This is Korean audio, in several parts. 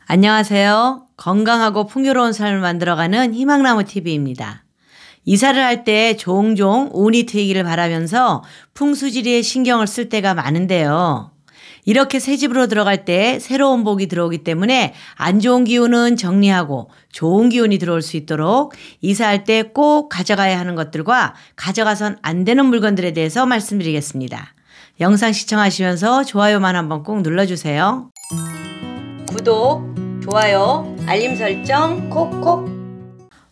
안녕하세요. 건강하고 풍요로운 삶을 만들어가는 희망나무 TV입니다. 이사를 할 때 종종 운이 트이기를 바라면서 풍수지리에 신경을 쓸 때가 많은데요. 이렇게 새 집으로 들어갈 때 새로운 복이 들어오기 때문에 안 좋은 기운은 정리하고 좋은 기운이 들어올 수 있도록 이사할 때 꼭 가져가야 하는 것들과 가져가선 안 되는 물건들에 대해서 말씀드리겠습니다. 영상 시청하시면서 좋아요만 한번 꼭 눌러주세요. 구독, 좋아요, 알림 설정 콕콕.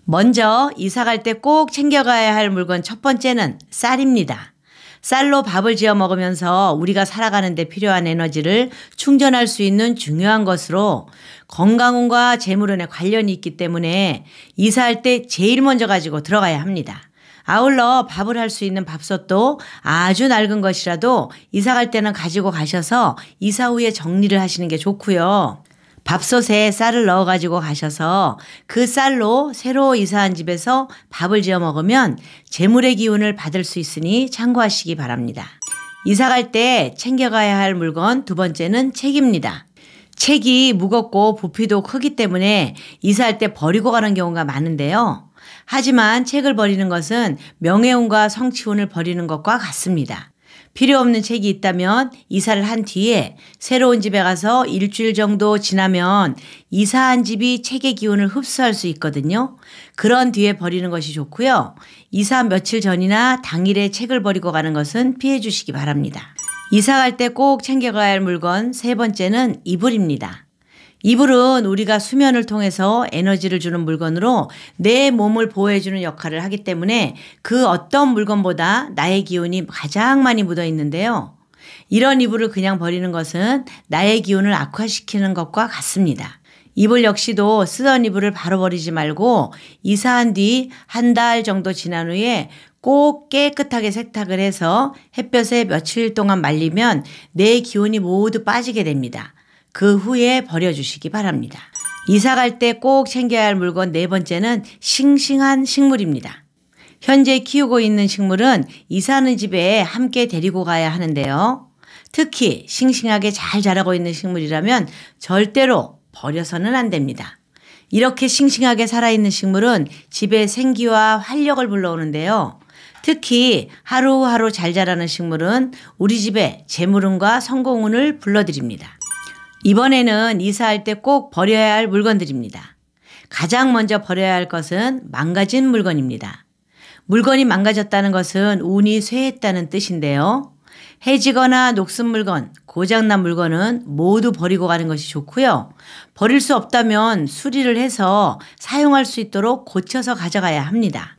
먼저 이사 갈 때 꼭 챙겨가야 할 물건 첫 번째는 쌀입니다. 쌀로 밥을 지어 먹으면서 우리가 살아가는 데 필요한 에너지를 충전할 수 있는 중요한 것으로 건강운과 재물운에 관련이 있기 때문에 이사할 때 제일 먼저 가지고 들어가야 합니다. 아울러 밥을 할 수 있는 밥솥도 아주 낡은 것이라도 이사 갈 때는 가지고 가셔서 이사 후에 정리를 하시는 게 좋고요. 밥솥에 쌀을 넣어 가지고 가셔서 그 쌀로 새로 이사한 집에서 밥을 지어 먹으면 재물의 기운을 받을 수 있으니 참고하시기 바랍니다. 이사 갈 때 챙겨가야 할 물건 두 번째는 책입니다. 책이 무겁고 부피도 크기 때문에 이사할 때 버리고 가는 경우가 많은데요. 하지만 책을 버리는 것은 명예운과 성취운을 버리는 것과 같습니다. 필요 없는 책이 있다면 이사를 한 뒤에 새로운 집에 가서 일주일 정도 지나면 이사한 집이 책의 기운을 흡수할 수 있거든요. 그런 뒤에 버리는 것이 좋고요. 이사 며칠 전이나 당일에 책을 버리고 가는 것은 피해 주시기 바랍니다. 이사 갈 때 꼭 챙겨가야 할 물건 세 번째는 이불입니다. 이불은 우리가 수면을 통해서 에너지를 주는 물건으로 내 몸을 보호해주는 역할을 하기 때문에 그 어떤 물건보다 나의 기운이 가장 많이 묻어 있는데요. 이런 이불을 그냥 버리는 것은 나의 기운을 악화시키는 것과 같습니다. 이불 역시도 쓰던 이불을 바로 버리지 말고 이사한 뒤 한 달 정도 지난 후에 꼭 깨끗하게 세탁을 해서 햇볕에 며칠 동안 말리면 내 기운이 모두 빠지게 됩니다. 그 후에 버려주시기 바랍니다. 이사 갈 때 꼭 챙겨야 할 물건 네 번째는 싱싱한 식물입니다. 현재 키우고 있는 식물은 이사하는 집에 함께 데리고 가야 하는데요. 특히 싱싱하게 잘 자라고 있는 식물이라면 절대로 버려서는 안 됩니다. 이렇게 싱싱하게 살아있는 식물은 집에 생기와 활력을 불러오는데요. 특히 하루하루 잘 자라는 식물은 우리 집에 재물운과 성공운을 불러드립니다. 이번에는 이사할 때 꼭 버려야 할 물건들입니다. 가장 먼저 버려야 할 것은 망가진 물건입니다. 물건이 망가졌다는 것은 운이 쇠했다는 뜻인데요. 해지거나 녹슨 물건, 고장난 물건은 모두 버리고 가는 것이 좋고요. 버릴 수 없다면 수리를 해서 사용할 수 있도록 고쳐서 가져가야 합니다.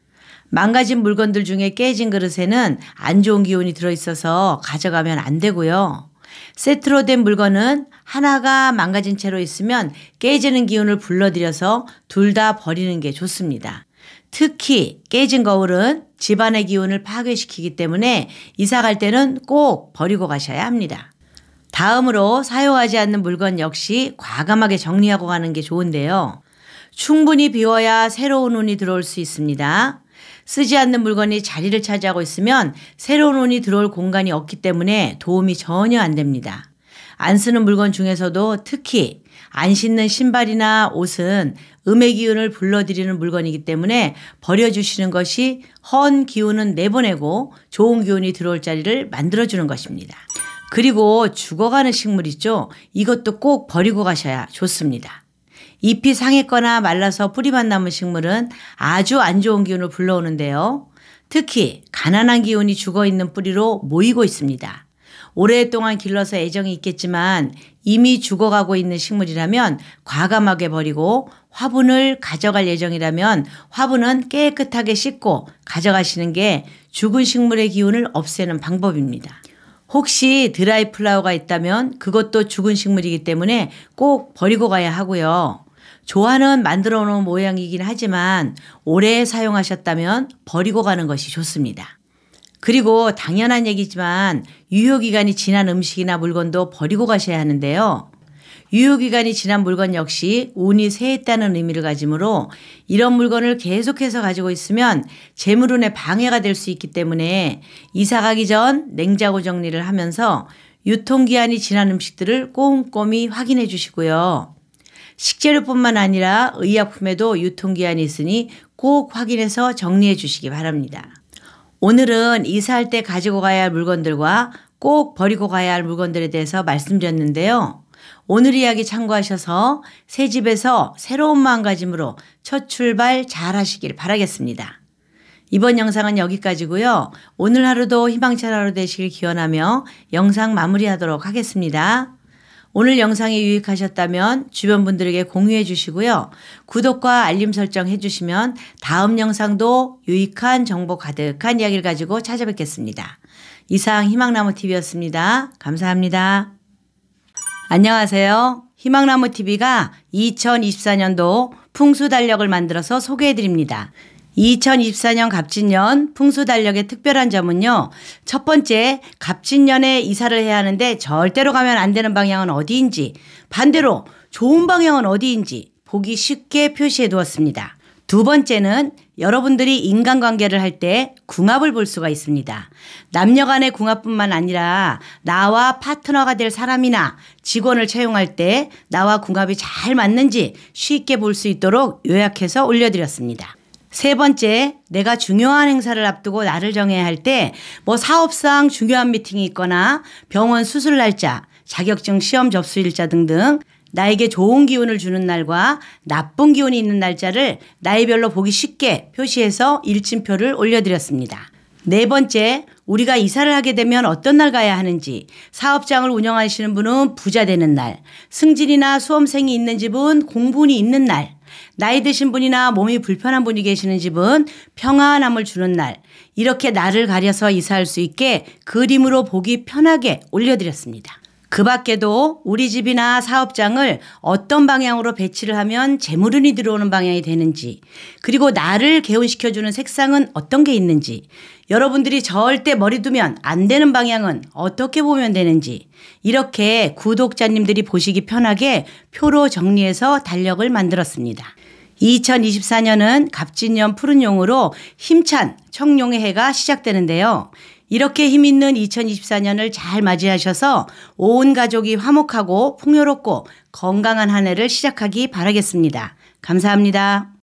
망가진 물건들 중에 깨진 그릇에는 안 좋은 기운이 들어있어서 가져가면 안 되고요. 세트로 된 물건은 하나가 망가진 채로 있으면 깨지는 기운을 불러들여서 둘 다 버리는 게 좋습니다. 특히 깨진 거울은 집안의 기운을 파괴시키기 때문에 이사 갈 때는 꼭 버리고 가셔야 합니다. 다음으로 사용하지 않는 물건 역시 과감하게 정리하고 가는 게 좋은데요. 충분히 비워야 새로운 운이 들어올 수 있습니다. 쓰지 않는 물건이 자리를 차지하고 있으면 새로운 운이 들어올 공간이 없기 때문에 도움이 전혀 안 됩니다. 안 쓰는 물건 중에서도 특히 안 신는 신발이나 옷은 음의 기운을 불러들이는 물건이기 때문에 버려주시는 것이 헌 기운은 내보내고 좋은 기운이 들어올 자리를 만들어주는 것입니다. 그리고 죽어가는 식물 있죠? 이것도 꼭 버리고 가셔야 좋습니다. 잎이 상했거나 말라서 뿌리만 남은 식물은 아주 안 좋은 기운을 불러오는데요. 특히 가난한 기운이 죽어있는 뿌리로 모이고 있습니다. 오랫동안 길러서 애정이 있겠지만 이미 죽어가고 있는 식물이라면 과감하게 버리고 화분을 가져갈 예정이라면 화분은 깨끗하게 씻고 가져가시는 게 죽은 식물의 기운을 없애는 방법입니다. 혹시 드라이 플라워가 있다면 그것도 죽은 식물이기 때문에 꼭 버리고 가야 하고요. 조화는 만들어 놓은 모양이긴 하지만 오래 사용하셨다면 버리고 가는 것이 좋습니다. 그리고 당연한 얘기지만 유효기간이 지난 음식이나 물건도 버리고 가셔야 하는데요. 유효기간이 지난 물건 역시 운이 쇠했다는 의미를 가지므로 이런 물건을 계속해서 가지고 있으면 재물운에 방해가 될 수 있기 때문에 이사 가기 전 냉장고 정리를 하면서 유통기한이 지난 음식들을 꼼꼼히 확인해 주시고요. 식재료뿐만 아니라 의약품에도 유통기한이 있으니 꼭 확인해서 정리해 주시기 바랍니다. 오늘은 이사할 때 가지고 가야 할 물건들과 꼭 버리고 가야 할 물건들에 대해서 말씀드렸는데요. 오늘 이야기 참고하셔서 새 집에서 새로운 마음가짐으로 첫 출발 잘 하시길 바라겠습니다. 이번 영상은 여기까지고요. 오늘 하루도 희망찬 하루 되시길 기원하며 영상 마무리하도록 하겠습니다. 오늘 영상이 유익하셨다면 주변 분들에게 공유해 주시고요. 구독과 알림 설정 해 주시면 다음 영상도 유익한 정보 가득한 이야기를 가지고 찾아뵙겠습니다. 이상 희망나무TV였습니다. 감사합니다. 안녕하세요. 희망나무TV가 2024년도 풍수달력을 만들어서 소개해 드립니다. 2024년 갑진년 풍수달력의 특별한 점은요. 첫 번째, 갑진년에 이사를 해야 하는데 절대로 가면 안 되는 방향은 어디인지, 반대로 좋은 방향은 어디인지 보기 쉽게 표시해 두었습니다. 두 번째는 여러분들이 인간관계를 할 때 궁합을 볼 수가 있습니다. 남녀 간의 궁합뿐만 아니라 나와 파트너가 될 사람이나 직원을 채용할 때 나와 궁합이 잘 맞는지 쉽게 볼 수 있도록 요약해서 올려드렸습니다. 세 번째, 내가 중요한 행사를 앞두고 날을 정해야 할 때 사업상 중요한 미팅이 있거나 병원 수술 날짜, 자격증 시험 접수 일자 등등 나에게 좋은 기운을 주는 날과 나쁜 기운이 있는 날짜를 나이별로 보기 쉽게 표시해서 일침표를 올려드렸습니다. 네 번째, 우리가 이사를 하게 되면 어떤 날 가야 하는지, 사업장을 운영하시는 분은 부자 되는 날, 승진이나 수험생이 있는 집은 공분이 있는 날, 나이 드신 분이나 몸이 불편한 분이 계시는 집은 평안함을 주는 날, 이렇게 날을 가려서 이사할 수 있게 그림으로 보기 편하게 올려드렸습니다. 그 밖에도 우리 집이나 사업장을 어떤 방향으로 배치를 하면 재물운이 들어오는 방향이 되는지, 그리고 나를 개운시켜주는 색상은 어떤 게 있는지, 여러분들이 절대 머리 두면 안 되는 방향은 어떻게 보면 되는지, 이렇게 구독자님들이 보시기 편하게 표로 정리해서 달력을 만들었습니다. 2024년은 갑진년 푸른 용으로 힘찬 청룡의 해가 시작되는데요. 이렇게 힘있는 2024년을 잘 맞이하셔서 온 가족이 화목하고 풍요롭고 건강한 한 해를 시작하기 바라겠습니다. 감사합니다.